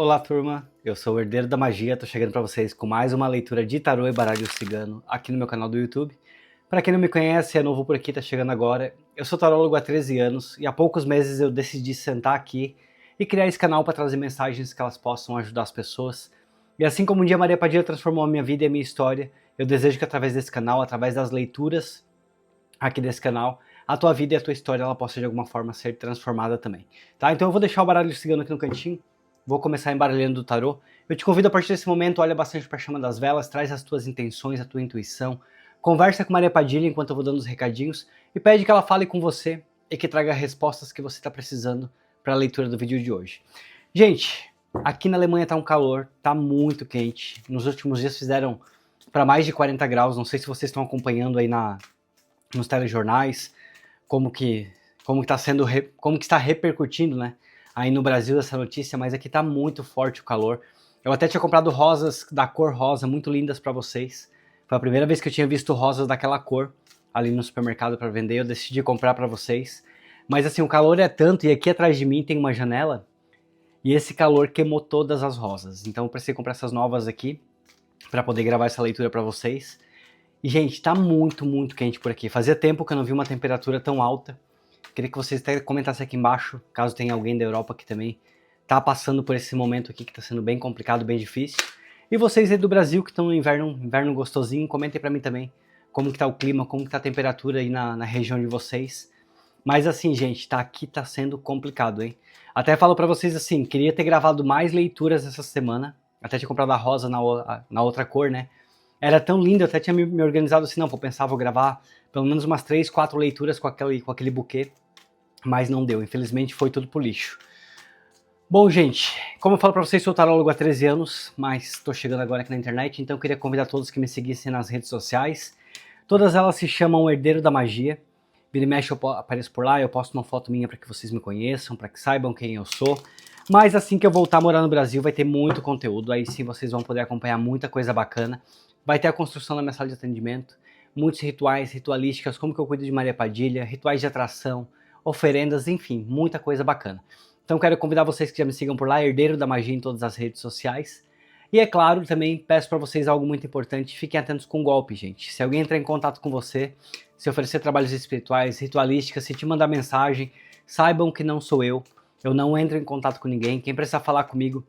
Olá, turma. Eu sou o Herdeiro da Magia, tô chegando para vocês com mais uma leitura de tarô e baralho cigano aqui no meu canal do YouTube. Para quem não me conhece, é novo por aqui, tá chegando agora. Eu sou tarólogo há 13 anos e há poucos meses eu decidi sentar aqui e criar esse canal para trazer mensagens que elas possam ajudar as pessoas. E assim como um dia Maria Padilha transformou a minha vida e a minha história, eu desejo que através desse canal, através das leituras aqui desse canal, a tua vida e a tua história ela possa de alguma forma ser transformada também. Tá? Então eu vou deixar o baralho cigano aqui no cantinho. Vou começar embaralhando do tarô. Eu te convido a partir desse momento, olha bastante para a chama das velas, traz as tuas intenções, a tua intuição, conversa com Maria Padilha enquanto eu vou dando os recadinhos e pede que ela fale com você e que traga respostas que você está precisando para a leitura do vídeo de hoje. Gente, aqui na Alemanha tá um calor, tá muito quente. Nos últimos dias fizeram para mais de 40 graus, não sei se vocês estão acompanhando aí nos telejornais, como que está repercutindo, né, aí no Brasil essa notícia, mas aqui tá muito forte o calor. Eu até tinha comprado rosas da cor rosa, muito lindas para vocês. Foi a primeira vez que eu tinha visto rosas daquela cor ali no supermercado para vender, eu decidi comprar para vocês. Mas assim, o calor é tanto, e aqui atrás de mim tem uma janela, e esse calor queimou todas as rosas. Então eu precisei comprar essas novas aqui, para poder gravar essa leitura para vocês. E, gente, tá muito, muito quente por aqui. Fazia tempo que eu não vi uma temperatura tão alta. Queria que vocês até comentassem aqui embaixo, caso tenha alguém da Europa que também tá passando por esse momento aqui que tá sendo bem complicado, bem difícil. E vocês aí do Brasil que estão no inverno gostosinho, comentem pra mim também como que tá o clima, como que tá a temperatura aí na região de vocês. Mas assim, gente, aqui tá sendo complicado, hein? Até falo pra vocês assim, queria ter gravado mais leituras essa semana. Até tinha comprado a rosa na outra cor, né? Era tão lindo, eu até tinha me organizado assim, não, vou pensar, vou gravar pelo menos umas 3, 4 leituras com aquele buquê, mas não deu, infelizmente foi tudo pro lixo. Bom, gente, como eu falo pra vocês, sou tarólogo há 13 anos, mas tô chegando agora aqui na internet, então eu queria convidar todos que me seguissem nas redes sociais. Todas elas se chamam Herdeiro da Magia. Vira e mexe eu apareço por lá, eu posto uma foto minha para que vocês me conheçam, para que saibam quem eu sou. Mas assim que eu voltar a morar no Brasil, vai ter muito conteúdo, aí sim vocês vão poder acompanhar muita coisa bacana. Vai ter a construção da minha sala de atendimento, muitos rituais, ritualísticas, como que eu cuido de Maria Padilha, rituais de atração, oferendas, enfim, muita coisa bacana. Então quero convidar vocês que já me sigam por lá, Herdeiro da Magia em todas as redes sociais. E é claro, também peço para vocês algo muito importante, fiquem atentos com golpe, gente. Se alguém entrar em contato com você, se oferecer trabalhos espirituais, ritualísticas, se te mandar mensagem, saibam que não sou eu não entro em contato com ninguém. Quem precisar falar comigo,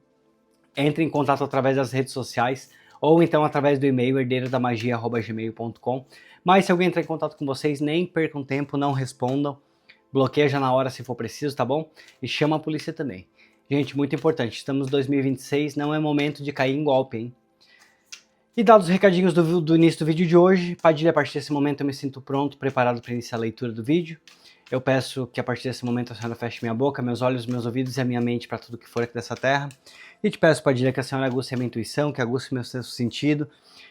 entre em contato através das redes sociais, ou então através do e-mail herdeirodamagia@gmail.com. Mas se alguém entrar em contato com vocês, nem percam tempo, não respondam, bloqueia já na hora se for preciso, tá bom? E chama a polícia também. Gente, muito importante, estamos em 2026, não é momento de cair em golpe, hein? E dados os recadinhos do início do vídeo de hoje, Padilha, a partir desse momento eu me sinto pronto, preparado para iniciar a leitura do vídeo. Eu peço que a partir desse momento a senhora feche minha boca, meus olhos, meus ouvidos e a minha mente para tudo que for aqui dessa terra. E te peço, Padilha, que a senhora aguce a minha intuição, que aguce o meu senso sentido.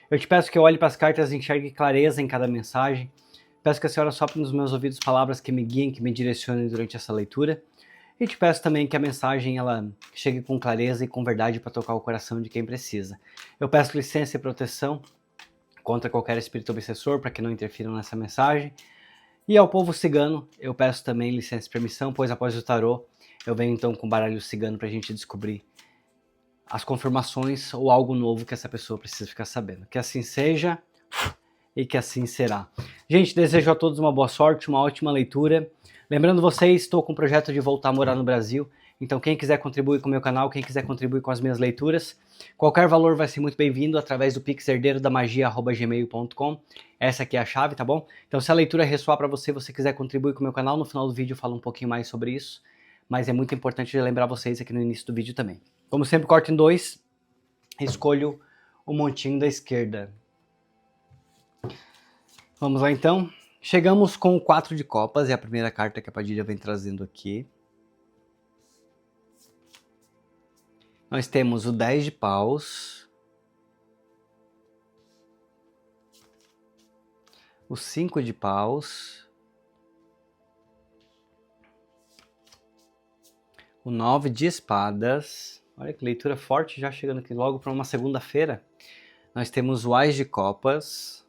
Eu te peço que eu olhe para as cartas e enxergue clareza em cada mensagem. Peço que a senhora sopre nos meus ouvidos palavras que me guiem, que me direcionem durante essa leitura. E te peço também que a mensagem ela chegue com clareza e com verdade para tocar o coração de quem precisa. Eu peço licença e proteção contra qualquer espírito obsessor para que não interfiram nessa mensagem. E ao povo cigano, eu peço também licença e permissão, pois após o tarô, eu venho então com o baralho cigano para a gente descobrir as confirmações ou algo novo que essa pessoa precisa ficar sabendo. Que assim seja e que assim será. Gente, desejo a todos uma boa sorte, uma ótima leitura. Lembrando vocês, estou com o projeto de voltar a morar no Brasil, então quem quiser contribuir com o meu canal, quem quiser contribuir com as minhas leituras, qualquer valor vai ser muito bem-vindo através do pix herdeirodamagia@gmail.com. Essa aqui é a chave, tá bom? Então se a leitura ressoar para você, você quiser contribuir com o meu canal, no final do vídeo eu falo um pouquinho mais sobre isso, mas é muito importante lembrar vocês aqui no início do vídeo também. Como sempre, corto em dois, escolho o montinho da esquerda. Vamos lá então. Chegamos com o 4 de copas, é a primeira carta que a Padilha vem trazendo aqui. Nós temos o 10 de paus, o 5 de paus, o 9 de espadas. Olha que leitura forte, já chegando aqui logo para uma segunda-feira. Nós temos o Ás de copas.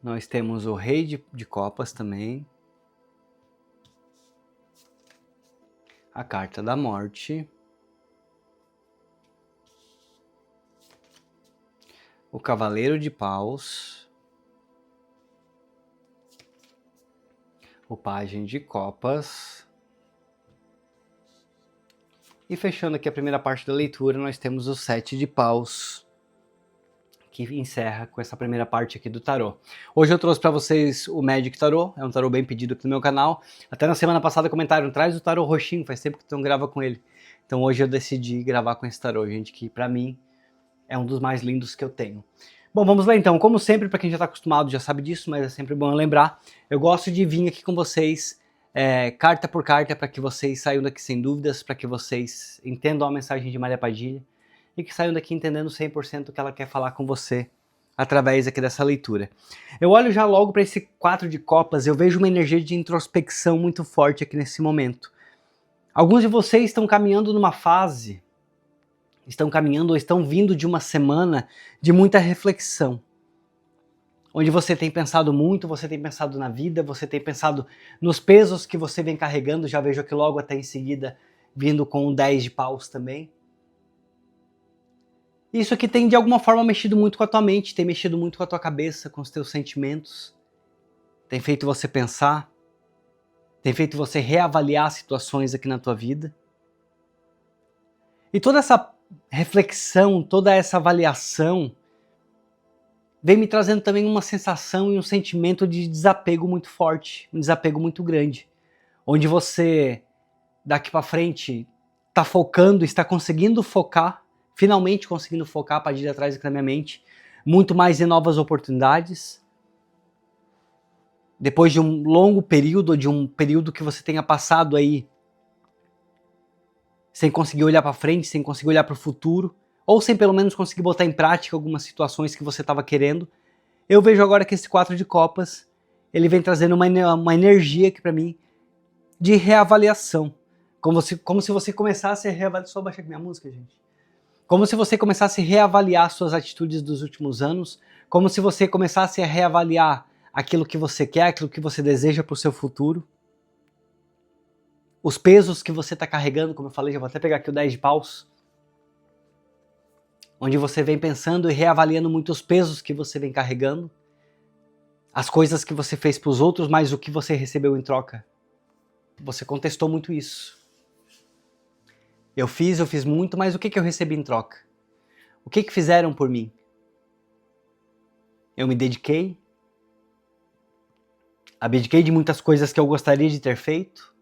Nós temos o Rei de copas também. a carta da morte, o cavaleiro de paus, o pajem de copas, e fechando aqui a primeira parte da leitura, nós temos o 7 de paus, que encerra com essa primeira parte aqui do tarô. Hoje eu trouxe para vocês o Magic Tarô, é um tarô bem pedido aqui no meu canal. Até na semana passada comentaram, traz o tarô roxinho, faz tempo que tu não grava com ele. Então hoje eu decidi gravar com esse tarô, gente, que para mim é um dos mais lindos que eu tenho. Bom, vamos lá então. Como sempre, para quem já está acostumado já sabe disso, mas é sempre bom lembrar, eu gosto de vir aqui com vocês carta por carta para que vocês saiam daqui sem dúvidas, para que vocês entendam a mensagem de Maria Padilha e que saiam daqui entendendo 100% o que ela quer falar com você através aqui dessa leitura. Eu olho já logo para esse 4 de copas, eu vejo uma energia de introspecção muito forte aqui nesse momento. Alguns de vocês estão caminhando numa fase, estão caminhando ou estão vindo de uma semana de muita reflexão, onde você tem pensado muito, você tem pensado na vida, você tem pensado nos pesos que você vem carregando, já vejo aqui logo até em seguida vindo com o 10 de paus também. Isso aqui tem de alguma forma mexido muito com a tua mente, tem mexido muito com a tua cabeça, com os teus sentimentos, tem feito você pensar, tem feito você reavaliar situações aqui na tua vida. E toda essa reflexão, toda essa avaliação vem me trazendo também uma sensação e um sentimento de desapego muito forte, um desapego muito grande, onde você daqui para frente está focando, está conseguindo focar, finalmente conseguindo focar a partir de atrás aqui na minha mente, muito mais em novas oportunidades. Depois de um longo período, de um período que você tenha passado aí sem conseguir olhar para frente, sem conseguir olhar para o futuro, ou sem pelo menos conseguir botar em prática algumas situações que você estava querendo, eu vejo agora que esse 4 de copas, ele vem trazendo uma energia aqui para mim de reavaliação. Como se você começasse a reavaliar... Só baixar aqui minha música, gente. Como se você começasse a reavaliar suas atitudes dos últimos anos, como se você começasse a reavaliar aquilo que você quer, aquilo que você deseja para o seu futuro. Os pesos que você está carregando, como eu falei, já vou até pegar aqui o 10 de paus, onde você vem pensando e reavaliando muitos pesos que você vem carregando, as coisas que você fez para os outros, mas o que você recebeu em troca. Você contestou muito isso. Eu fiz muito, mas o que eu recebi em troca? O que fizeram por mim? Eu me dediquei, abdiquei de muitas coisas que eu gostaria de ter feito,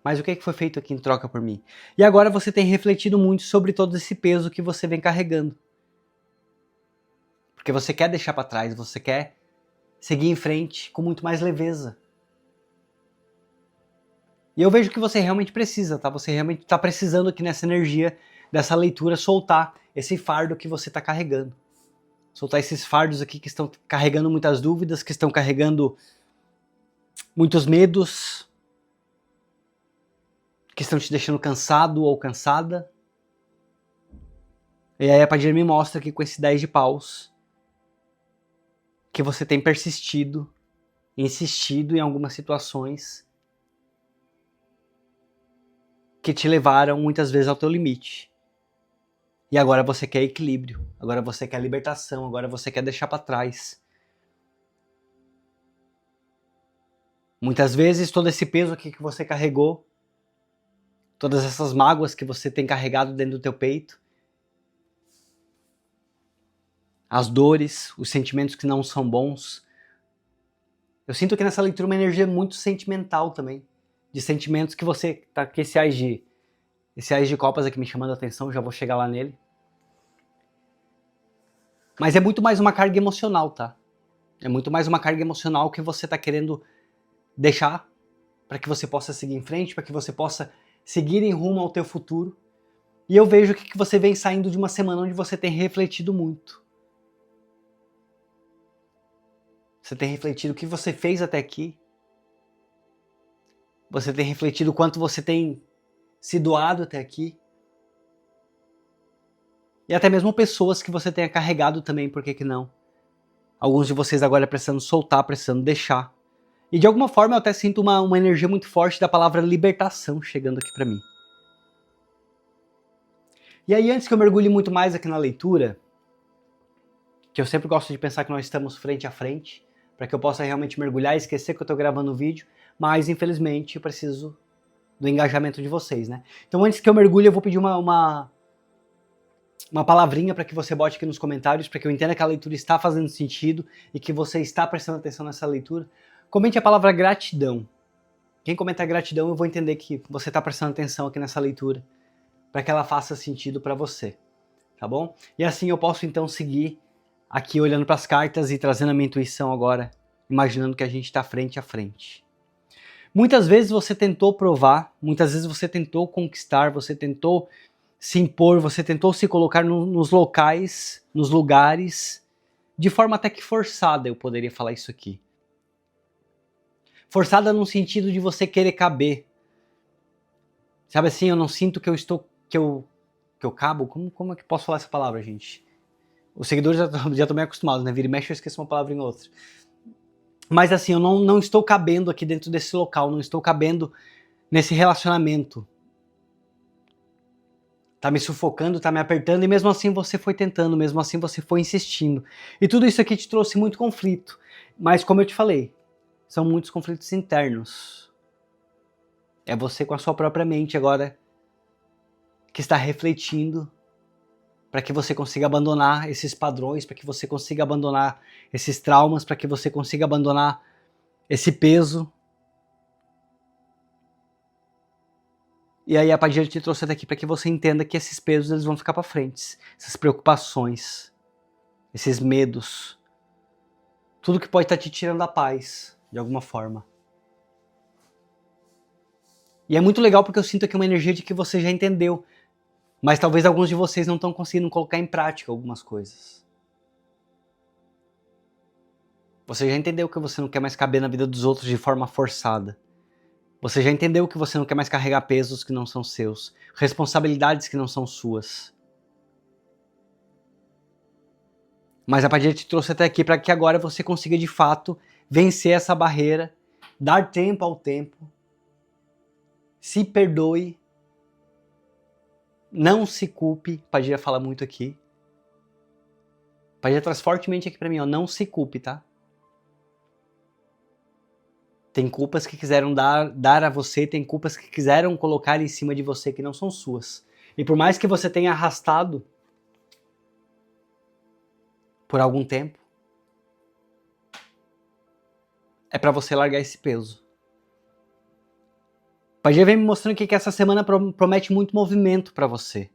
mas o que foi feito aqui em troca por mim? E agora você tem refletido muito sobre todo esse peso que você vem carregando. Porque você quer deixar para trás, você quer seguir em frente com muito mais leveza. E eu vejo que você realmente precisa, tá? Você realmente está precisando aqui nessa energia, dessa leitura, soltar esse fardo que você está carregando. Soltar esses fardos aqui que estão carregando muitas dúvidas, que estão carregando muitos medos, que estão te deixando cansado ou cansada. E aí a Padilha me mostra aqui com esse 10 de paus que você tem persistido, insistido em algumas situações que te levaram muitas vezes ao teu limite. E agora você quer equilíbrio, agora você quer libertação, agora você quer deixar para trás. Muitas vezes todo esse peso aqui que você carregou, todas essas mágoas que você tem carregado dentro do teu peito, as dores, os sentimentos que não são bons. Eu sinto que nessa leitura uma energia muito sentimental também, de sentimentos que você tá com esse ás de copas aqui me chamando a atenção, já vou chegar lá nele. Mas é muito mais uma carga emocional, tá? É muito mais uma carga emocional que você tá querendo deixar para que você possa seguir em frente, para que você possa seguir em rumo ao teu futuro. E eu vejo que você vem saindo de uma semana onde você tem refletido muito. Você tem refletido o que você fez até aqui. Você tem refletido o quanto você tem se doado até aqui. E até mesmo pessoas que você tenha carregado também, por que não? Alguns de vocês agora precisando soltar, precisando deixar. E de alguma forma eu até sinto uma energia muito forte da palavra libertação chegando aqui para mim. E aí, antes que eu mergulhe muito mais aqui na leitura, que eu sempre gosto de pensar que nós estamos frente a frente, para que eu possa realmente mergulhar e esquecer que eu estou gravando o vídeo, mas infelizmente eu preciso do engajamento de vocês, né? Então antes que eu mergulhe, eu vou pedir uma palavrinha para que você bote aqui nos comentários, para que eu entenda que a leitura está fazendo sentido e que você está prestando atenção nessa leitura. Comente a palavra gratidão. Quem comentar gratidão, eu vou entender que você está prestando atenção aqui nessa leitura, para que ela faça sentido para você, tá bom? E assim eu posso então seguir aqui olhando para as cartas e trazendo a minha intuição agora, imaginando que a gente está frente a frente. Muitas vezes você tentou provar, muitas vezes você tentou conquistar, você tentou se impor, você tentou se colocar nos locais, nos lugares, de forma até que forçada, eu poderia falar isso aqui. Forçada no sentido de você querer caber. Sabe assim, eu não sinto que eu estou, que eu cabo? Como é que posso falar essa palavra, gente? Os seguidores já estão bem acostumados, né? Vira e mexe eu esqueço uma palavra em outra. Mas assim, eu não estou cabendo aqui dentro desse local, não estou cabendo nesse relacionamento. Tá me sufocando, tá me apertando, e mesmo assim você foi tentando, mesmo assim você foi insistindo. E tudo isso aqui te trouxe muito conflito. Mas como eu te falei, são muitos conflitos internos. É você com a sua própria mente agora que está refletindo para que você consiga abandonar esses padrões, para que você consiga abandonar esses traumas, para que você consiga abandonar esse peso. E aí a Padilha te trouxe até aqui para que você entenda que esses pesos eles vão ficar para frente, essas preocupações, esses medos, tudo que pode estar te tirando a paz, de alguma forma. E é muito legal porque eu sinto aqui uma energia de que você já entendeu, mas talvez alguns de vocês não estão conseguindo colocar em prática algumas coisas. Você já entendeu que você não quer mais caber na vida dos outros de forma forçada. Você já entendeu que você não quer mais carregar pesos que não são seus, responsabilidades que não são suas. Mas a Padilha te trouxe até aqui para que agora você consiga de fato vencer essa barreira, dar tempo ao tempo, se perdoe, não se culpe. Padilha fala muito aqui. Padilha traz fortemente aqui para mim, ó, não se culpe, tá? Tem culpas que quiseram dar a você, tem culpas que quiseram colocar em cima de você que não são suas. E por mais que você tenha arrastado por algum tempo, é para você largar esse peso. O Padilha vem me mostrando que essa semana promete muito movimento para você.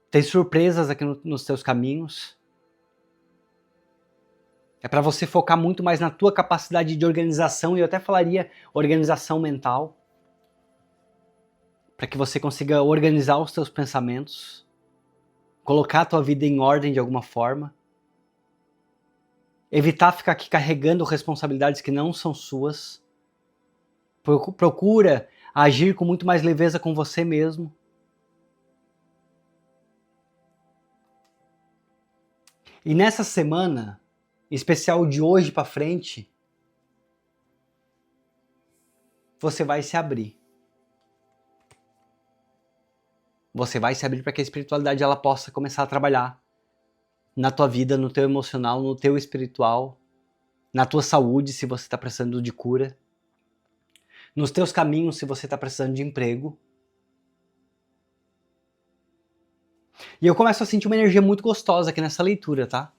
Tem surpresas aqui nos teus caminhos. É para você focar muito mais na tua capacidade de organização, e eu até falaria organização mental, para que você consiga organizar os teus pensamentos, colocar a tua vida em ordem de alguma forma, evitar ficar aqui carregando responsabilidades que não são suas, procura agir com muito mais leveza com você mesmo. E nessa semana, em especial de hoje para frente, você vai se abrir. Você vai se abrir para que a espiritualidade ela possa começar a trabalhar na tua vida, no teu emocional, no teu espiritual, na tua saúde, se você está precisando de cura, nos teus caminhos, se você está precisando de emprego. E eu começo a sentir uma energia muito gostosa aqui nessa leitura, tá?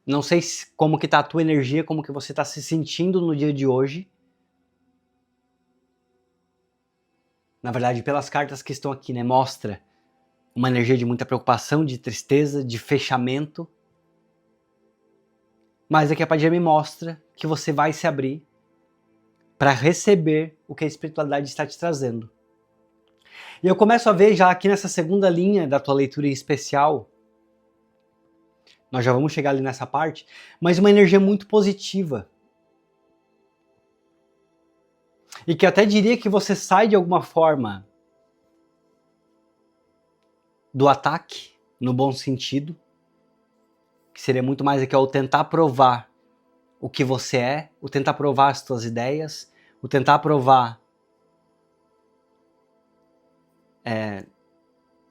Não sei como que tá a tua energia, como que você está se sentindo no dia de hoje. Na verdade, pelas cartas que estão aqui, né, mostra uma energia de muita preocupação, de tristeza, de fechamento. Mas aqui a Padilha me mostra que você vai se abrir para receber o que a espiritualidade está te trazendo. E eu começo a ver já aqui nessa segunda linha da tua leitura em especial, nós já vamos chegar ali nessa parte, mas uma energia muito positiva. E que eu até diria que você sai de alguma forma do ataque, no bom sentido, que seria muito mais aqui ao tentar provar o que você é, o tentar provar as tuas ideias, o tentar provar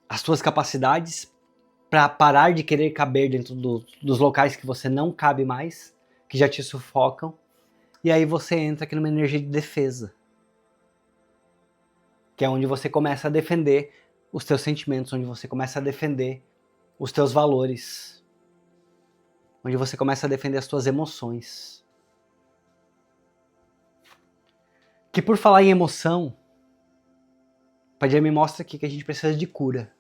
as tuas capacidades para parar de querer caber dentro dos locais que você não cabe mais, que já te sufocam, e aí você entra aqui numa energia de defesa, que é onde você começa a defender os teus sentimentos, onde você começa a defender os teus valores, onde você começa a defender as tuas emoções. Que por falar em emoção, Padilha me mostra aqui que a gente precisa de cura.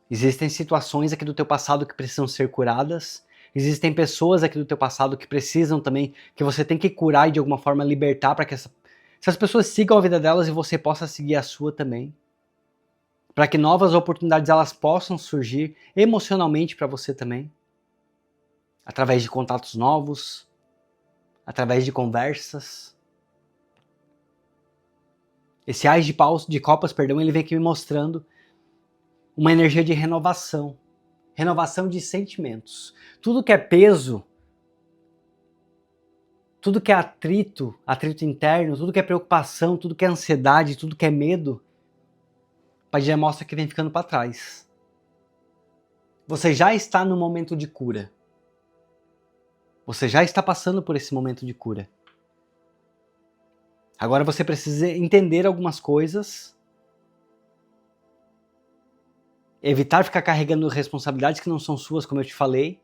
Existem situações aqui do teu passado que precisam ser curadas. Existem pessoas aqui do teu passado que precisam também, que você tem que curar e de alguma forma libertar para que essas pessoas sigam a vida delas e você possa seguir a sua também. Para que novas oportunidades elas possam surgir emocionalmente para você também. Através de contatos novos, através de conversas. Esse Ás de Copas, ele vem aqui me mostrando uma energia de renovação. Renovação de sentimentos. Tudo que é peso, tudo que é atrito interno, tudo que é preocupação, tudo que é ansiedade, tudo que é medo, Padilha mostra que vem ficando para trás. Você já está no momento de cura. Você já está passando por esse momento de cura. Agora você precisa entender algumas coisas, evitar ficar carregando responsabilidades que não são suas, como eu te falei,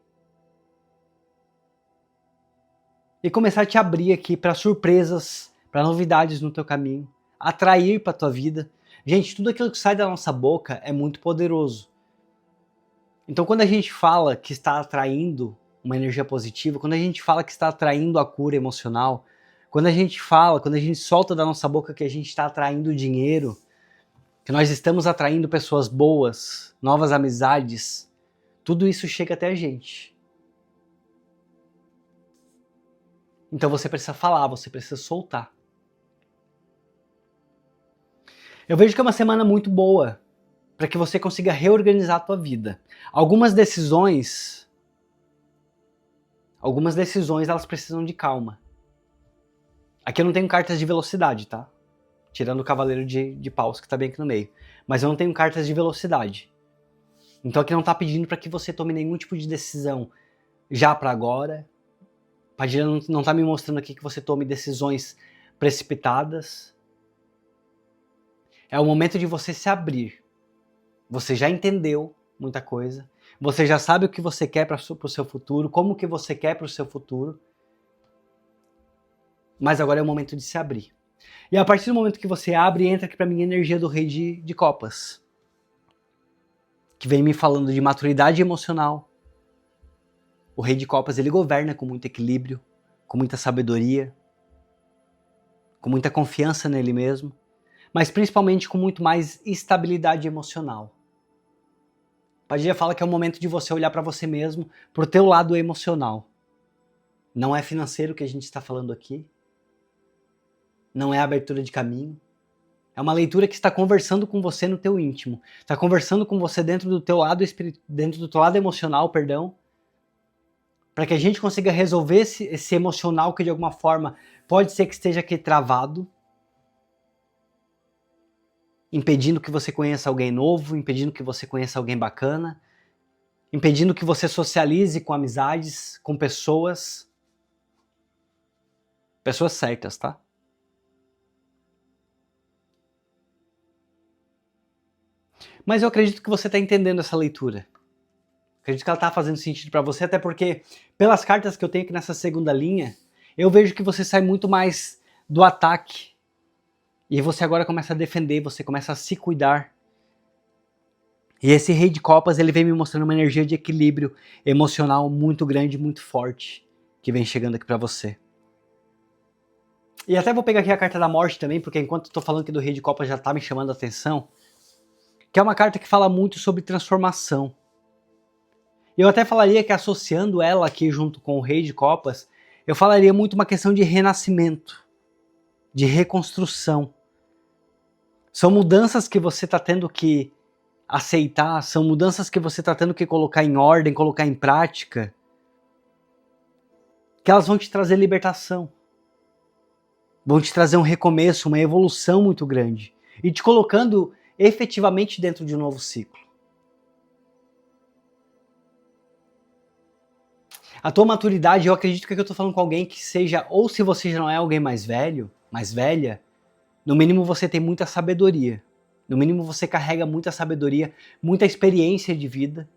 e começar a te abrir aqui para surpresas, para novidades no teu caminho, atrair para tua vida. Gente, tudo aquilo que sai da nossa boca é muito poderoso. Então quando a gente fala que está atraindo uma energia positiva, quando a gente fala que está atraindo a cura emocional, quando a gente solta da nossa boca que a gente está atraindo dinheiro, que nós estamos atraindo pessoas boas, novas amizades, tudo isso chega até a gente. Então você precisa falar, você precisa soltar. Eu vejo que é uma semana muito boa para que você consiga reorganizar a tua vida. Algumas decisões elas precisam de calma. Aqui eu não tenho cartas de velocidade, tá? Tirando o cavaleiro de paus que tá bem aqui no meio. Mas eu não tenho cartas de velocidade. Então aqui não tá pedindo para que você tome nenhum tipo de decisão já para agora. Padilha não tá me mostrando aqui que você tome decisões precipitadas. É o momento de você se abrir. Você já entendeu muita coisa. Você já sabe o que você quer para o seu futuro, como que você quer para o seu futuro. Mas agora é o momento de se abrir. E a partir do momento que você abre, entra aqui para mim a energia do Rei de Copas. Que vem me falando de maturidade emocional. O Rei de Copas, ele governa com muito equilíbrio, com muita sabedoria, com muita confiança nele mesmo, mas principalmente com muito mais estabilidade emocional. Padilha fala que é o momento de você olhar para você mesmo, pro teu lado emocional. Não é financeiro que a gente está falando aqui. Não é abertura de caminho. É uma leitura que está conversando com você no teu íntimo. Está conversando com você dentro do teu lado emocional, para que a gente consiga resolver esse emocional que de alguma forma pode ser que esteja aqui travado, impedindo que você conheça alguém novo, impedindo que você conheça alguém bacana, impedindo que você socialize com amizades, com pessoas certas, tá? Mas eu acredito que você está entendendo essa leitura. Acredito que ela está fazendo sentido para você, até porque pelas cartas que eu tenho aqui nessa segunda linha, eu vejo que você sai muito mais do ataque. E você agora começa a defender, você começa a se cuidar. E esse Rei de Copas, ele vem me mostrando uma energia de equilíbrio emocional muito grande, muito forte, que vem chegando aqui para você. E até vou pegar aqui a carta da morte também, porque enquanto eu tô falando aqui do Rei de Copas já tá me chamando a atenção, que é uma carta que fala muito sobre transformação. Eu até falaria que associando ela aqui junto com o Rei de Copas, eu falaria muito uma questão de renascimento, de reconstrução. São mudanças que você está tendo que aceitar, são mudanças que você está tendo que colocar em ordem, colocar em prática, que elas vão te trazer libertação. Vão te trazer um recomeço, uma evolução muito grande. E te colocando efetivamente dentro de um novo ciclo. A tua maturidade, eu acredito que eu estou falando com alguém que seja, ou se você já não é alguém mais velho, mais velha, no mínimo você tem muita sabedoria. No mínimo você carrega muita sabedoria, muita experiência de vida.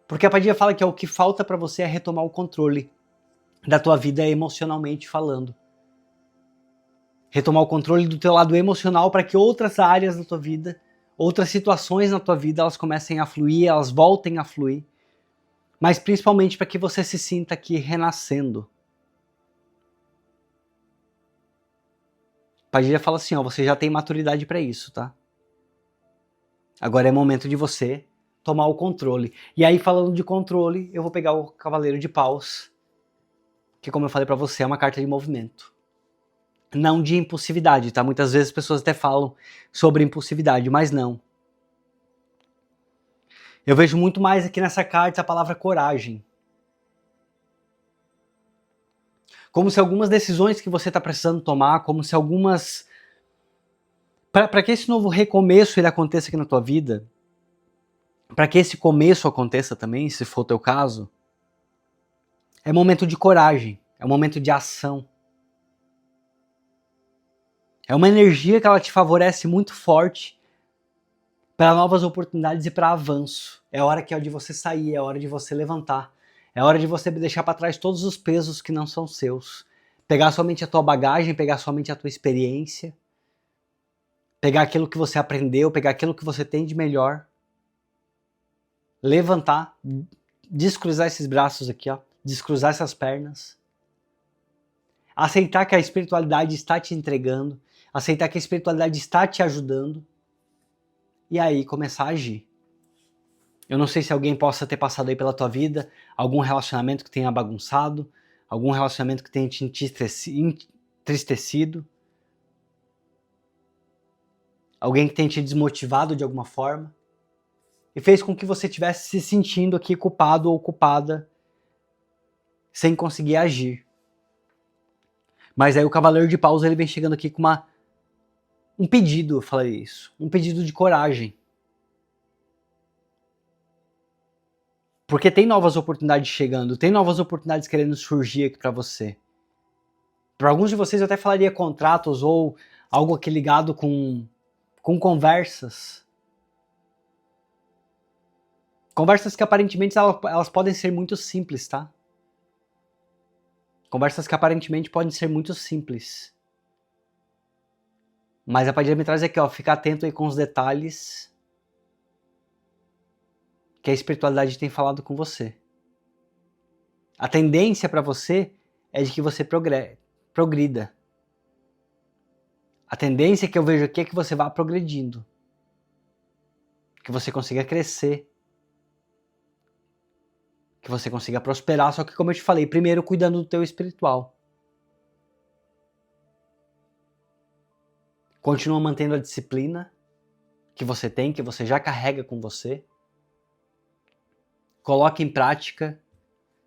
Porque a Padilha fala que o que falta para você é retomar o controle da tua vida emocionalmente falando. Retomar o controle do teu lado emocional para que outras áreas da tua vida, outras situações na tua vida, elas comecem a fluir, elas voltem a fluir. Mas principalmente para que você se sinta aqui renascendo. Padilha fala assim, ó, você já tem maturidade para isso, tá? Agora é momento de você tomar o controle. E aí, falando de controle, eu vou pegar o Cavaleiro de Paus, que, como eu falei para você, é uma carta de movimento. Não de impulsividade, tá? Muitas vezes as pessoas até falam sobre impulsividade, mas não. Eu vejo muito mais aqui nessa carta a palavra coragem. Como se algumas decisões que você está precisando tomar, como se algumas... Para que esse novo recomeço ele aconteça aqui na tua vida, para que esse começo aconteça também, se for o teu caso, é momento de coragem, é um momento de ação. É uma energia que ela te favorece muito forte para novas oportunidades e para avanço. É hora que é de você sair, é hora de você levantar. É hora de você deixar para trás todos os pesos que não são seus. Pegar somente a tua bagagem, pegar somente a tua experiência. Pegar aquilo que você aprendeu, pegar aquilo que você tem de melhor. Levantar, descruzar esses braços aqui, ó, descruzar essas pernas. Aceitar que a espiritualidade está te entregando. Aceitar que a espiritualidade está te ajudando. E aí começar a agir. Eu não sei se alguém possa ter passado aí pela tua vida, algum relacionamento que tenha bagunçado, algum relacionamento que tenha te entristecido, alguém que tenha te desmotivado de alguma forma, e fez com que você estivesse se sentindo aqui culpado ou culpada, sem conseguir agir. Mas aí o Cavaleiro de Paus ele vem chegando aqui com um pedido, eu falei isso, um pedido de coragem. Porque tem novas oportunidades chegando, tem novas oportunidades querendo surgir aqui para você. Para alguns de vocês eu até falaria contratos ou algo aqui ligado com conversas. Conversas que aparentemente elas podem ser muito simples, tá? Conversas que aparentemente podem ser muito simples. Mas a Padilha me traz aqui, ó, fica atento aí com os detalhes que a espiritualidade tem falado com você. A tendência para você é de que você progrida. A tendência que eu vejo aqui é que você vá progredindo. Que você consiga crescer. Que você consiga prosperar, só que como eu te falei, primeiro cuidando do teu espiritual. Continua mantendo a disciplina que você tem, que você já carrega com você. Coloque em prática,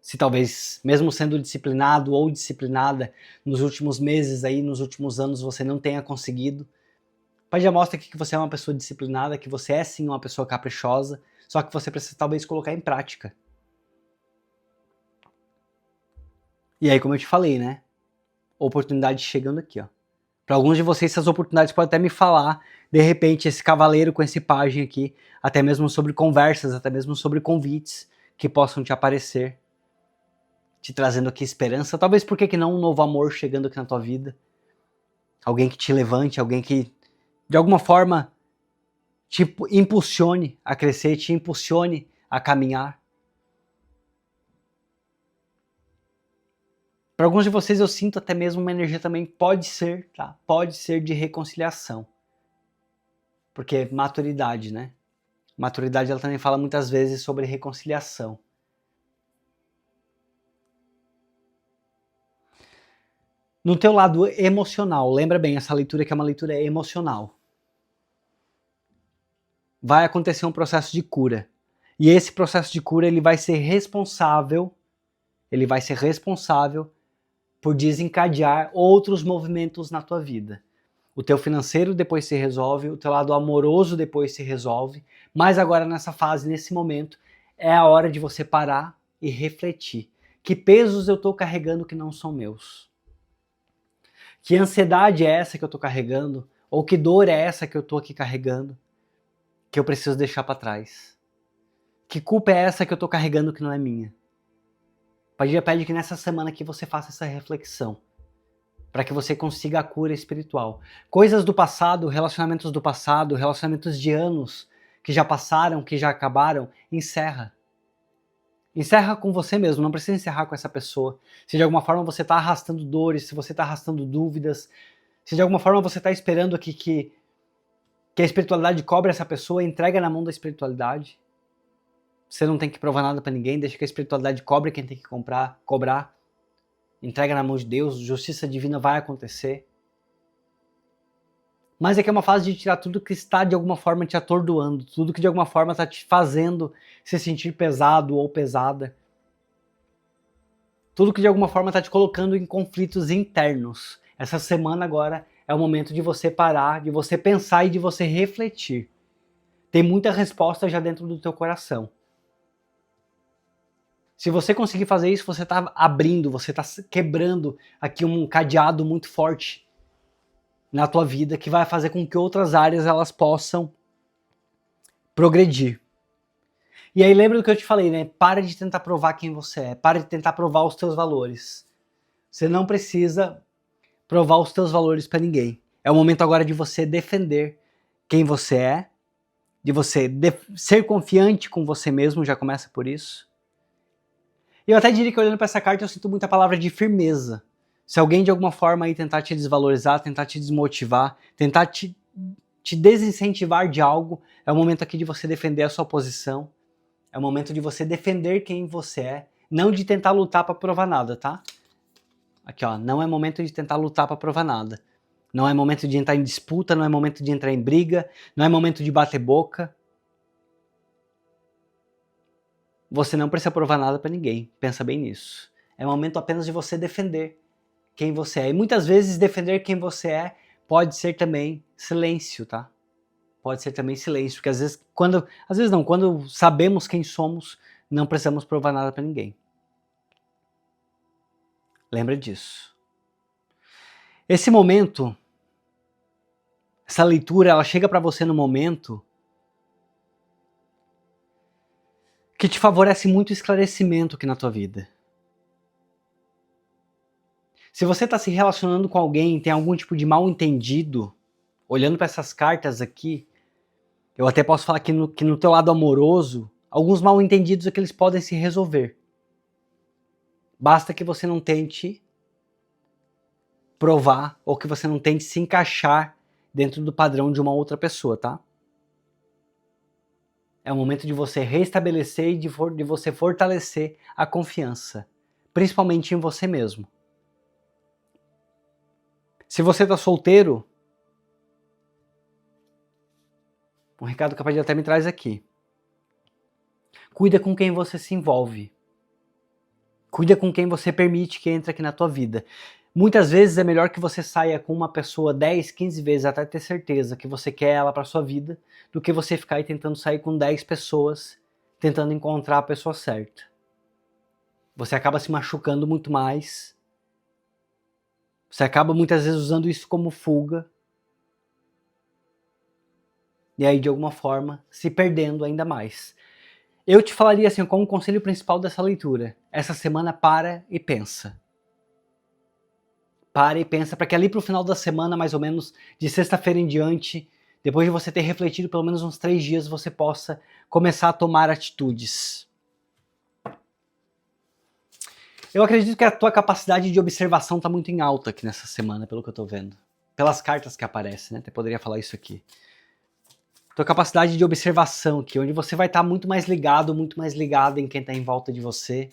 se talvez, mesmo sendo disciplinado ou disciplinada, nos últimos meses, aí, nos últimos anos, você não tenha conseguido. Pai já mostra aqui que você é uma pessoa disciplinada, que você é sim uma pessoa caprichosa, só que você precisa talvez colocar em prática. E aí, como eu te falei, né? Oportunidade chegando aqui, ó. Para alguns de vocês, essas oportunidades podem até me falar, de repente, esse cavaleiro com esse pajem aqui, até mesmo sobre conversas, até mesmo sobre convites que possam te aparecer, te trazendo aqui esperança. Talvez, por que não, um novo amor chegando aqui na tua vida. Alguém que te levante, alguém que, de alguma forma, te impulsione a crescer, te impulsione a caminhar. Para alguns de vocês eu sinto até mesmo uma energia também, pode ser, tá? Pode ser de reconciliação. Porque maturidade, né? Maturidade ela também fala muitas vezes sobre reconciliação. No teu lado emocional, lembra bem, essa leitura aqui é uma leitura emocional. Vai acontecer um processo de cura. E esse processo de cura ele vai ser responsável ele vai ser responsável por desencadear outros movimentos na tua vida. O teu financeiro depois se resolve, o teu lado amoroso depois se resolve, mas agora nessa fase, nesse momento, é a hora de você parar e refletir. Que pesos eu estou carregando que não são meus? Que ansiedade é essa que eu estou carregando? Ou que dor é essa que eu estou aqui carregando que eu preciso deixar para trás? Que culpa é essa que eu estou carregando que não é minha? Padilha pede que nessa semana que você faça essa reflexão, para que você consiga a cura espiritual. Coisas do passado, relacionamentos de anos que já passaram, que já acabaram, encerra. Encerra com você mesmo, não precisa encerrar com essa pessoa. Se de alguma forma você está arrastando dores, se você está arrastando dúvidas, se de alguma forma você está esperando aqui que a espiritualidade cobre essa pessoa, entrega na mão da espiritualidade. Você não tem que provar nada para ninguém, deixa que a espiritualidade cobre quem tem que cobrar. Entrega na mão de Deus, justiça divina vai acontecer. Mas é que é uma fase de tirar tudo que está de alguma forma te atordoando, tudo que de alguma forma está te fazendo se sentir pesado ou pesada. Tudo que de alguma forma está te colocando em conflitos internos. Essa semana agora é o momento de você parar, de você pensar e de você refletir. Tem muita resposta já dentro do teu coração. Se você conseguir fazer isso, você está abrindo, você está quebrando aqui um cadeado muito forte na tua vida que vai fazer com que outras áreas elas possam progredir. E aí lembra do que eu te falei, né? Para de tentar provar quem você é, para de tentar provar os teus valores. Você não precisa provar os teus valores para ninguém. É o momento agora de você defender quem você é, de você ser confiante com você mesmo, já começa por isso. E eu até diria que olhando para essa carta eu sinto muita palavra de firmeza. Se alguém de alguma forma aí tentar te desvalorizar, tentar te desmotivar, tentar te desincentivar de algo, é o momento aqui de você defender a sua posição. É o momento de você defender quem você é, não de tentar lutar para provar nada, tá? Aqui ó, não é momento de tentar lutar para provar nada. Não é momento de entrar em disputa, não é momento de entrar em briga, não é momento de bater boca. Você não precisa provar nada para ninguém, pensa bem nisso. É momento apenas de você defender quem você é. E muitas vezes defender quem você é pode ser também silêncio, tá? Pode ser também silêncio, porque às vezes quando sabemos quem somos, não precisamos provar nada para ninguém. Lembra disso. Esse momento, essa leitura, ela chega para você no momento que te favorece muito esclarecimento aqui na tua vida. Se você está se relacionando com alguém, tem algum tipo de mal entendido, olhando para essas cartas aqui, eu até posso falar que no teu lado amoroso, alguns mal entendidos é que eles podem se resolver. Basta que você não tente provar ou que você não tente se encaixar dentro do padrão de uma outra pessoa, tá? É o momento de você restabelecer e de você fortalecer a confiança, principalmente em você mesmo. Se você está solteiro, um recado que a Padilha até me traz aqui. Cuida com quem você se envolve. Cuida com quem você permite que entre aqui na tua vida. Muitas vezes é melhor que você saia com uma pessoa 10, 15 vezes até ter certeza que você quer ela para sua vida, do que você ficar aí tentando sair com 10 pessoas, tentando encontrar a pessoa certa. Você acaba se machucando muito mais. Você acaba muitas vezes usando isso como fuga. E aí, de alguma forma, se perdendo ainda mais. Eu te falaria assim, como conselho principal dessa leitura, essa semana para e pensa. Para e pensa, para que ali pro final da semana, mais ou menos, de sexta-feira em diante, depois de você ter refletido pelo menos uns 3 dias, você possa começar a tomar atitudes. Eu acredito que a tua capacidade de observação está muito em alta aqui nessa semana, pelo que eu estou vendo. Pelas cartas que aparecem, né? Até poderia falar isso aqui. Tua capacidade de observação aqui, onde você vai estar muito mais ligado, muito mais ligada em quem está em volta de você.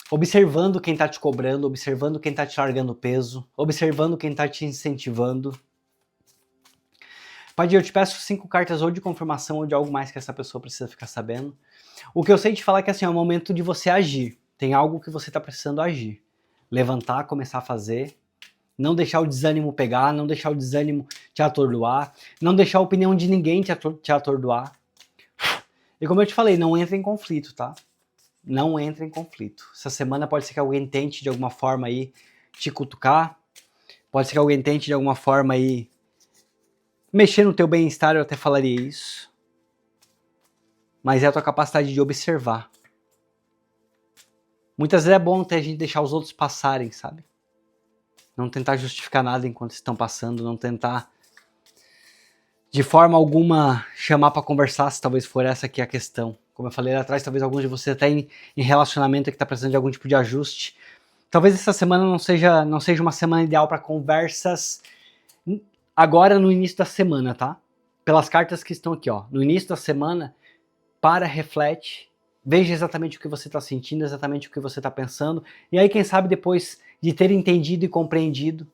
Observando quem está te cobrando, observando quem está te largando peso, observando quem está te incentivando. Padre, eu te peço 5 cartas ou de confirmação ou de algo mais que essa pessoa precisa ficar sabendo. O que eu sei te falar é que assim, é o momento de você agir. Tem algo que você está precisando agir. Levantar, começar a fazer. Não deixar o desânimo pegar, não deixar o desânimo te atordoar, não deixar a opinião de ninguém te atordoar. E como eu te falei, não entra em conflito, tá? Não entra em conflito. Essa semana pode ser que alguém tente de alguma forma aí te cutucar, pode ser que alguém tente de alguma forma aí mexer no teu bem-estar, eu até falaria isso. Mas é a tua capacidade de observar. Muitas vezes é bom a gente deixar os outros passarem, sabe? Não tentar justificar nada enquanto estão passando, não tentar de forma alguma chamar para conversar, se talvez for essa aqui a questão. Como eu falei lá atrás, talvez alguns de vocês até em relacionamento que está precisando de algum tipo de ajuste. Talvez essa semana não seja uma semana ideal para conversas agora no início da semana, tá? Pelas cartas que estão aqui, ó. No início da semana, reflete, veja exatamente o que você está sentindo, exatamente o que você está pensando, e aí quem sabe depois de ter entendido e compreendido,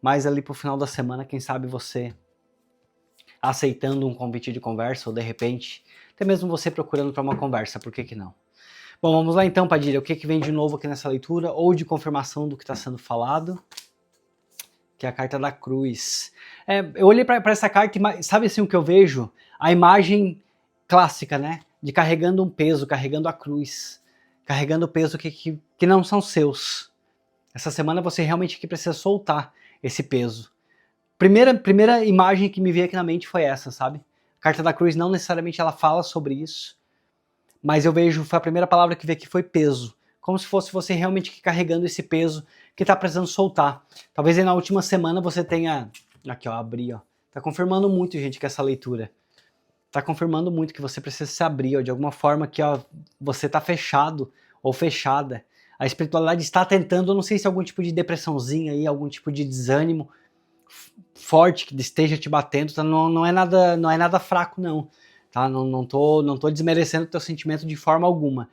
mais ali pro final da semana, quem sabe você aceitando um convite de conversa, ou de repente, até mesmo você procurando para uma conversa, por que não? Bom, vamos lá então, Padilha, o que vem de novo aqui nessa leitura, ou de confirmação do que está sendo falado, que é a carta da cruz. Eu olhei para essa carta e sabe assim o que eu vejo? A imagem clássica, né? De carregando um peso, carregando a cruz, carregando o peso que não são seus. Essa semana você realmente que precisa soltar esse peso. Primeira imagem que me veio aqui na mente foi essa, sabe? A carta da cruz não necessariamente ela fala sobre isso, mas eu vejo, foi a primeira palavra que veio aqui foi peso. Como se fosse você realmente carregando esse peso que tá precisando soltar. Talvez aí na última semana você tenha... Aqui, ó, abrir, ó. Tá confirmando muito, gente, que essa leitura. Tá confirmando muito que você precisa se abrir, ó, de alguma forma que, ó, você tá fechado ou fechada. A espiritualidade está tentando, eu não sei se é algum tipo de depressãozinha aí, algum tipo de desânimo forte que esteja te batendo, tá? Não é nada fraco não, tá? Não tô desmerecendo o teu sentimento de forma alguma.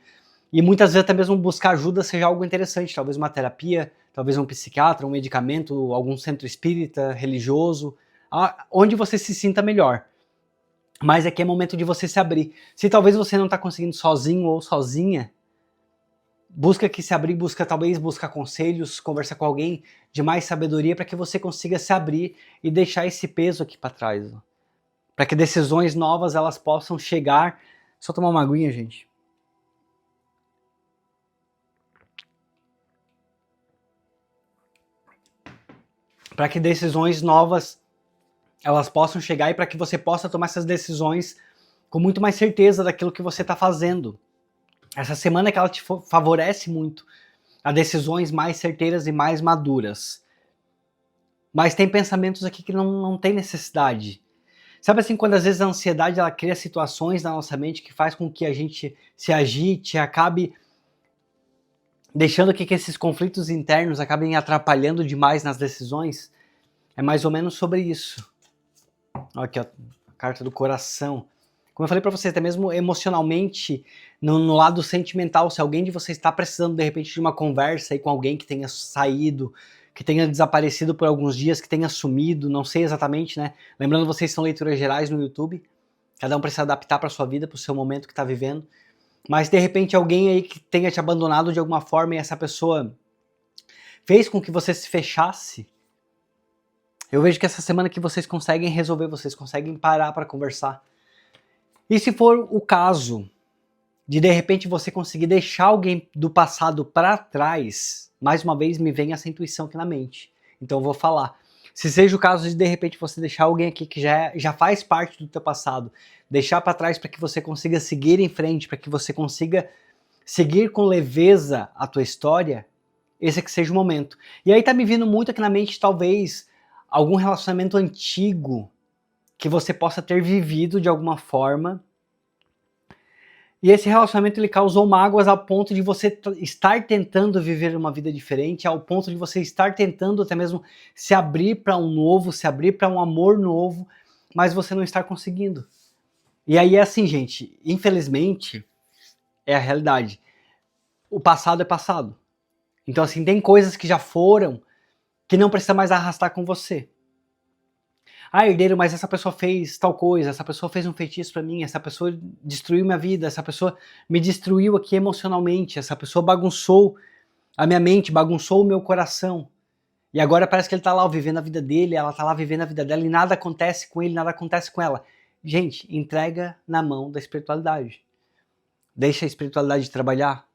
E muitas vezes até mesmo buscar ajuda seja algo interessante, talvez uma terapia, talvez um psiquiatra, um medicamento, algum centro espírita, religioso, onde você se sinta melhor. Mas aqui é momento de você se abrir. Se talvez você não está conseguindo sozinho ou sozinha, busca que se abrir, talvez buscar conselhos, conversar com alguém de mais sabedoria para que você consiga se abrir e deixar esse peso aqui para trás. Para que decisões novas elas possam chegar. Só tomar uma aguinha, gente. Para que decisões novas elas possam chegar e para que você possa tomar essas decisões com muito mais certeza daquilo que você está fazendo. Essa semana que ela te favorece muito a decisões mais certeiras e mais maduras. Mas tem pensamentos aqui que não tem necessidade. Sabe assim, quando às vezes a ansiedade ela cria situações na nossa mente que faz com que a gente se agite, acabe deixando que esses conflitos internos acabem atrapalhando demais nas decisões? É mais ou menos sobre isso. Aqui, ó, a carta do coração. Como eu falei pra você, até mesmo emocionalmente, no lado sentimental, se alguém de vocês está precisando de repente de uma conversa aí com alguém que tenha saído, que tenha desaparecido por alguns dias, que tenha sumido, não sei exatamente, né? Lembrando, vocês são leituras gerais no YouTube, cada um precisa adaptar para sua vida, para o seu momento que está vivendo, mas de repente alguém aí que tenha te abandonado de alguma forma e essa pessoa fez com que você se fechasse, eu vejo que essa semana que vocês conseguem resolver, vocês conseguem parar para conversar. E se for o caso de repente você conseguir deixar alguém do passado para trás, mais uma vez me vem essa intuição aqui na mente. Então eu vou falar. Se seja o caso de repente você deixar alguém aqui que já faz parte do teu passado, deixar para trás para que você consiga seguir em frente, para que você consiga seguir com leveza a tua história, esse é que seja o momento. E aí tá me vindo muito aqui na mente talvez algum relacionamento antigo que você possa ter vivido de alguma forma. E esse relacionamento ele causou mágoas ao ponto de você estar tentando viver uma vida diferente, ao ponto de você estar tentando até mesmo se abrir para um novo, se abrir para um amor novo, mas você não está conseguindo. E aí é assim, gente, infelizmente, é a realidade. O passado é passado. Então assim, tem coisas que já foram, que não precisa mais arrastar com você. Ah, herdeiro, mas essa pessoa fez tal coisa, essa pessoa fez um feitiço pra mim, essa pessoa destruiu minha vida, essa pessoa me destruiu aqui emocionalmente, essa pessoa bagunçou a minha mente, bagunçou o meu coração. E agora parece que ele tá lá vivendo a vida dele, ela tá lá vivendo a vida dela e nada acontece com ele, nada acontece com ela. Gente, entrega na mão da espiritualidade. Deixa a espiritualidade trabalhar.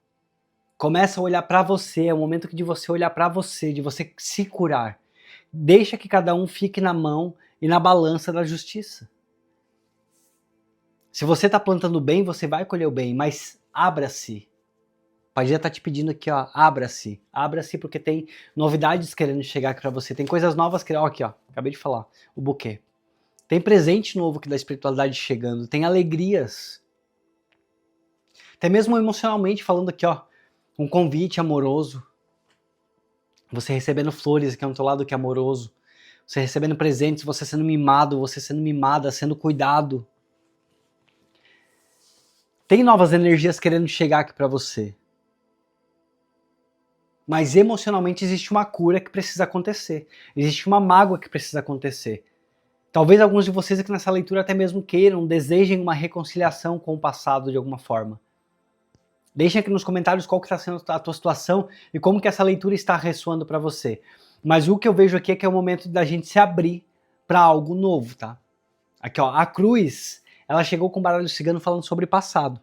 Começa a olhar pra você, é o momento de você olhar pra você, de você se curar. Deixa que cada um fique na mão e na balança da justiça. Se você tá plantando bem, você vai colher o bem, mas abra-se. O Padilha tá te pedindo aqui, ó, abra-se. Abra-se porque tem novidades querendo chegar aqui pra você. Tem coisas novas que, ó, aqui, ó, acabei de falar, o buquê. Tem presente novo que da espiritualidade chegando, tem alegrias. Até mesmo emocionalmente falando aqui, ó, um convite amoroso. Você recebendo flores aqui ao teu lado que é amoroso. Você recebendo presentes, você sendo mimado, você sendo mimada, sendo cuidado. Tem novas energias querendo chegar aqui pra você. Mas emocionalmente existe uma cura que precisa acontecer. Existe uma mágoa que precisa acontecer. Talvez alguns de vocês aqui nessa leitura até mesmo queiram, desejem uma reconciliação com o passado de alguma forma. Deixem aqui nos comentários qual que está sendo a tua situação e como que essa leitura está ressoando para você. Mas o que eu vejo aqui é que é o momento da gente se abrir para algo novo, tá? Aqui, ó, a cruz, ela chegou com o baralho cigano falando sobre passado.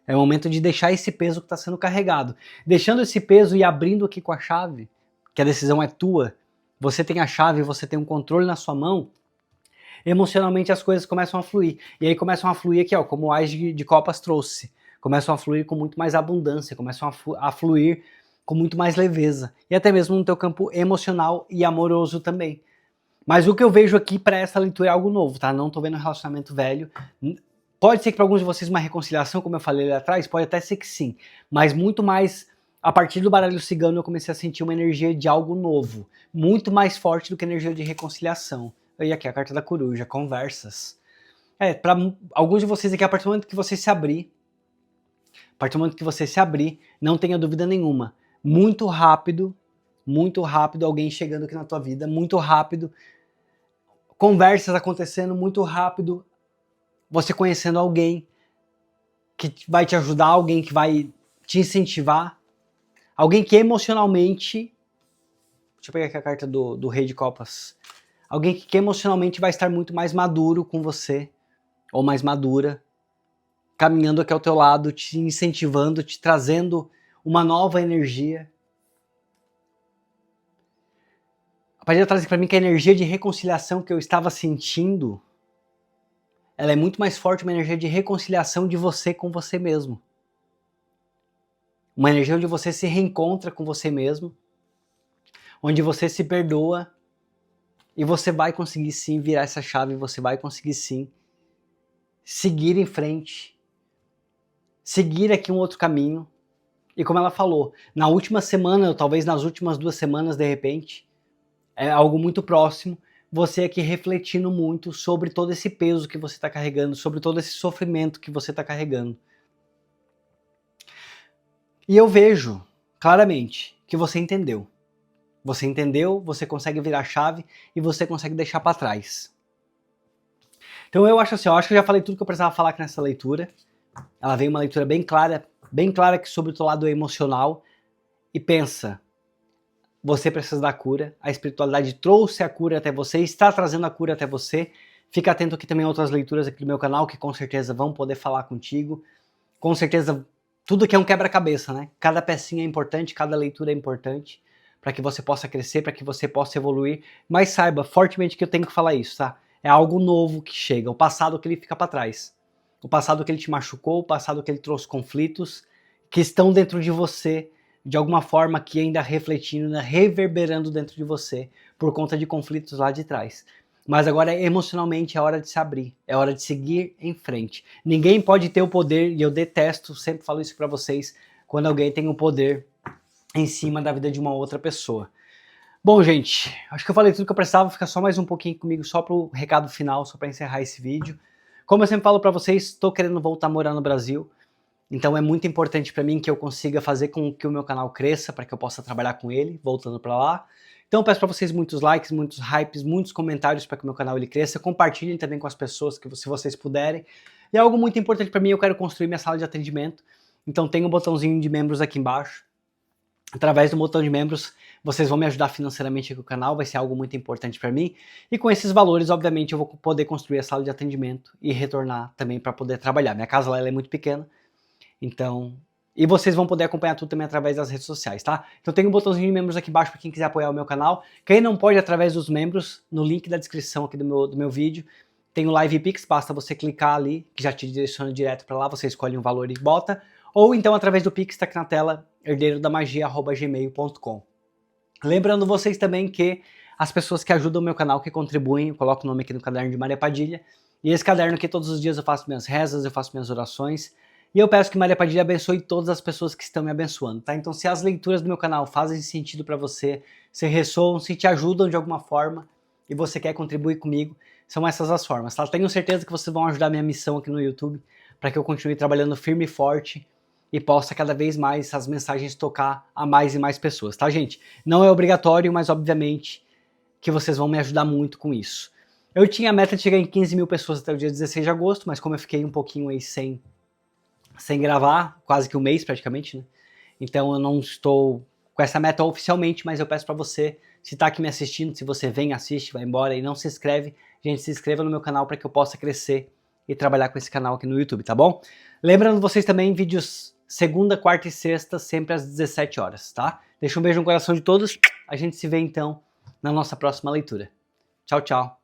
É o momento de deixar esse peso que está sendo carregado. Deixando esse peso e abrindo aqui com a chave, que a decisão é tua, você tem a chave, você tem um controle na sua mão, emocionalmente as coisas começam a fluir. E aí começam a fluir aqui, ó, como o Ás de Copas trouxe. Começam a fluir com muito mais abundância, começam a fluir com muito mais leveza. E até mesmo no teu campo emocional e amoroso também. Mas o que eu vejo aqui para essa leitura é algo novo, tá? Não tô vendo um relacionamento velho. Pode ser que para alguns de vocês uma reconciliação, como eu falei ali atrás, pode até ser que sim. Mas muito mais, a partir do baralho cigano, eu comecei a sentir uma energia de algo novo. Muito mais forte do que a energia de reconciliação. E aqui a carta da coruja, conversas. Para alguns de vocês aqui, a partir do momento que você se abrir, não tenha dúvida nenhuma. Muito rápido, alguém chegando aqui na tua vida, muito rápido, conversas acontecendo muito rápido, você conhecendo alguém que vai te ajudar, alguém que vai te incentivar, alguém que emocionalmente, deixa eu pegar aqui a carta do Rei de Copas, alguém que emocionalmente vai estar muito mais maduro com você, ou mais madura, caminhando aqui ao teu lado, te incentivando, te trazendo uma nova energia. A Padilha traz para mim que a energia de reconciliação que eu estava sentindo, ela é muito mais forte, uma energia de reconciliação de você com você mesmo. Uma energia onde você se reencontra com você mesmo, onde você se perdoa e você vai conseguir sim virar essa chave, você vai conseguir sim seguir em frente, seguir aqui um outro caminho. E como ela falou, na última semana, ou talvez nas últimas 2 semanas de repente, é algo muito próximo, você aqui refletindo muito sobre todo esse peso que você está carregando, sobre todo esse sofrimento que você está carregando. E eu vejo claramente que você entendeu. Você entendeu, você consegue virar a chave e você consegue deixar para trás. Então eu acho assim, eu acho que eu já falei tudo que eu precisava falar aqui nessa leitura. Ela veio uma leitura bem clara aqui sobre o teu lado emocional. E pensa, você precisa da cura, a espiritualidade trouxe a cura até você, está trazendo a cura até você. Fica atento aqui também a outras leituras aqui do meu canal, que com certeza vão poder falar contigo. Com certeza, tudo aqui é um quebra-cabeça, né? Cada pecinha é importante, cada leitura é importante, para que você possa crescer, para que você possa evoluir. Mas saiba fortemente que eu tenho que falar isso, tá? É algo novo que chega, o passado que ele fica para trás. O passado que ele te machucou, o passado que ele trouxe conflitos, que estão dentro de você, de alguma forma aqui ainda refletindo, né, reverberando dentro de você, por conta de conflitos lá de trás. Mas agora emocionalmente é hora de se abrir, é hora de seguir em frente. Ninguém pode ter o poder, e eu detesto, sempre falo isso pra vocês, quando alguém tem o poder em cima da vida de uma outra pessoa. Bom, gente, acho que eu falei tudo que eu precisava, fica só mais um pouquinho comigo, só pro recado final, só pra encerrar esse vídeo. Como eu sempre falo pra vocês, estou querendo voltar a morar no Brasil, então é muito importante para mim que eu consiga fazer com que o meu canal cresça, para que eu possa trabalhar com ele, voltando para lá. Então eu peço para vocês muitos likes, muitos hypes, muitos comentários para que o meu canal ele cresça. Compartilhem também com as pessoas, se vocês puderem. E algo muito importante para mim, eu quero construir minha sala de atendimento. Então tem um botãozinho de membros aqui embaixo. Através do botão de membros, vocês vão me ajudar financeiramente aqui com o canal, vai ser algo muito importante para mim. E com esses valores, obviamente, eu vou poder construir a sala de atendimento e retornar também para poder trabalhar. Minha casa lá ela é muito pequena, então... E vocês vão poder acompanhar tudo também através das redes sociais, tá? Então tem um botãozinho de membros aqui embaixo para quem quiser apoiar o meu canal. Quem não pode, através dos membros, no link da descrição aqui do meu vídeo, tem o Live Pix, basta você clicar ali, que já te direciona direto para lá, você escolhe um valor e bota. Ou então através do Pix, está aqui na tela, herdeirodamagia@gmail.com. Lembrando vocês também que as pessoas que ajudam o meu canal, que contribuem, eu coloco o nome aqui no caderno de Maria Padilha. E esse caderno aqui, todos os dias eu faço minhas rezas, eu faço minhas orações. E eu peço que Maria Padilha abençoe todas as pessoas que estão me abençoando, tá? Então se as leituras do meu canal fazem sentido para você, se ressoam, se te ajudam de alguma forma, e você quer contribuir comigo, são essas as formas, tá? Tenho certeza que vocês vão ajudar a minha missão aqui no YouTube, para que eu continue trabalhando firme e forte, e possa cada vez mais essas mensagens tocar a mais e mais pessoas, tá, gente? Não é obrigatório, mas obviamente que vocês vão me ajudar muito com isso. Eu tinha a meta de chegar em 15 mil pessoas até o dia 16 de agosto, mas como eu fiquei um pouquinho aí sem gravar, quase que um mês praticamente, né? Então eu não estou com essa meta oficialmente, mas eu peço para você, se tá aqui me assistindo, se você vem, assiste, vai embora e não se inscreve, gente, se inscreva no meu canal para que eu possa crescer e trabalhar com esse canal aqui no YouTube, tá bom? Lembrando vocês também, vídeos segunda, quarta e sexta, sempre às 17 horas, tá? Deixa um beijo no coração de todos, a gente se vê então na nossa próxima leitura. Tchau, tchau!